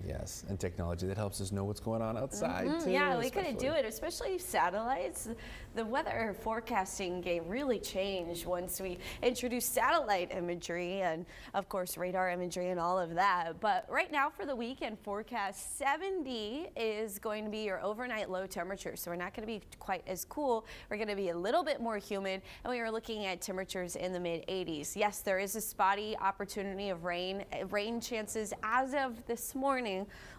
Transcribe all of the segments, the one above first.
Yes, and technology that helps us know what's going on outside too. Yeah, we couldn't do it, especially satellites. The weather forecasting game really changed once we introduced satellite imagery and, of course, radar imagery and all of that. But right now for the weekend forecast, 70 is going to be your overnight low temperature. So we're not going to be quite as cool. We're going to be a little bit more humid, and we are looking at temperatures in the mid 80s. Yes, there is a spotty opportunity of rain. Rain chances as of this morning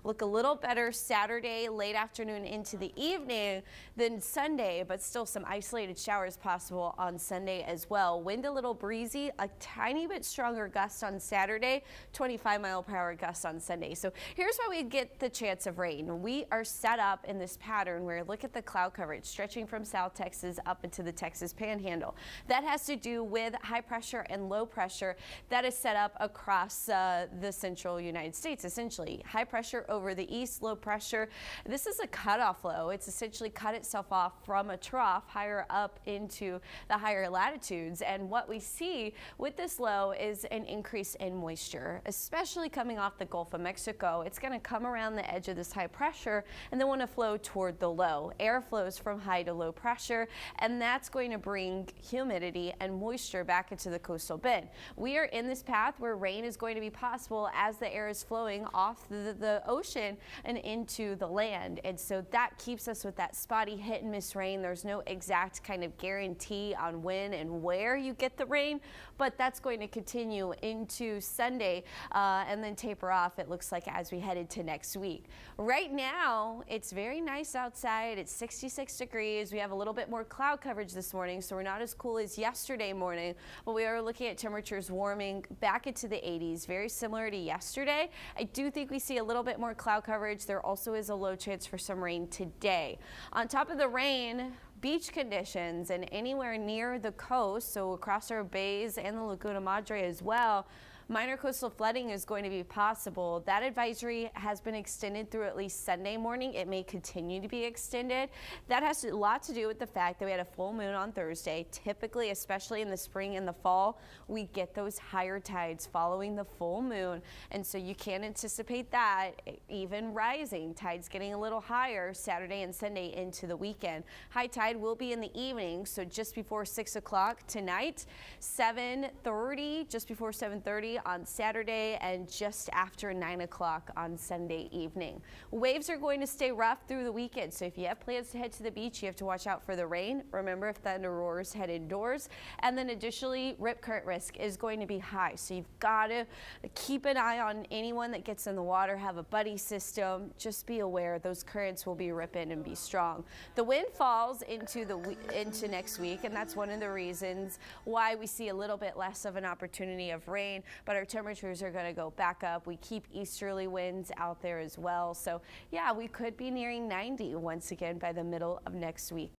look a little better Saturday, late afternoon into the evening than Sunday, but still some isolated showers possible on Sunday as well. Wind a little breezy, a tiny bit stronger gust on Saturday, 25-mile-per-hour gust on Sunday. So here's why we get the chance of rain. We are set up in this pattern where look at the cloud coverage stretching from South Texas up into the Texas Panhandle. That has to do with high pressure and low pressure that is set up across the central United States. Essentially, high pressure over the east, low pressure. This is a cutoff low. It's essentially cut itself off from a trough higher up into the higher latitudes. And what we see with this low is an increase in moisture, especially coming off the Gulf of Mexico. It's going to come around the edge of this high pressure and then want to flow toward the low. Air flows from high to low pressure, and that's going to bring humidity and moisture back into the coastal bend. We are in this path where rain is going to be possible as the air is flowing off the ocean and into the land, and so that keeps us with that spotty hit and miss rain. There's no exact kind of guarantee on when and where you get the rain, but that's going to continue into Sunday and then taper off, it looks like, as we head into next week. Right now it's very nice outside. It's 66 degrees. We have a little bit more cloud coverage this morning, so we're not as cool as yesterday morning, but we are looking at temperatures warming back into the 80s, very similar to yesterday. I do think we see a little bit more cloud coverage. There also is a low chance for some rain today. On top of the rain, beach conditions and anywhere near the coast, so across our bays and the Laguna Madre as well, minor coastal flooding is going to be possible. That advisory has been extended through at least Sunday morning. It may continue to be extended. That has a lot to do with the fact that we had a full moon on Thursday. Typically, especially in the spring and the fall, we get those higher tides following the full moon. And so you can anticipate that even rising, tides getting a little higher Saturday and Sunday into the weekend. High tide will be in the evening, so just before 6 o'clock tonight, 7:30, just before 7:30 on Saturday, and just after 9 o'clock on Sunday evening. Waves are going to stay rough through the weekend, so if you have plans to head to the beach, you have to watch out for the rain. Remember, if thunder roars, head indoors. And then additionally, rip current risk is going to be high, so you've got to keep an eye on anyone that gets in the water. Have a buddy system. Just be aware those currents will be ripping and be strong. The wind falls into next week, and that's one of the reasons why we see a little bit less of an opportunity of rain, but our temperatures are going to go back up. We keep easterly winds out there as well. So yeah, we could be nearing 90 once again by the middle of next week.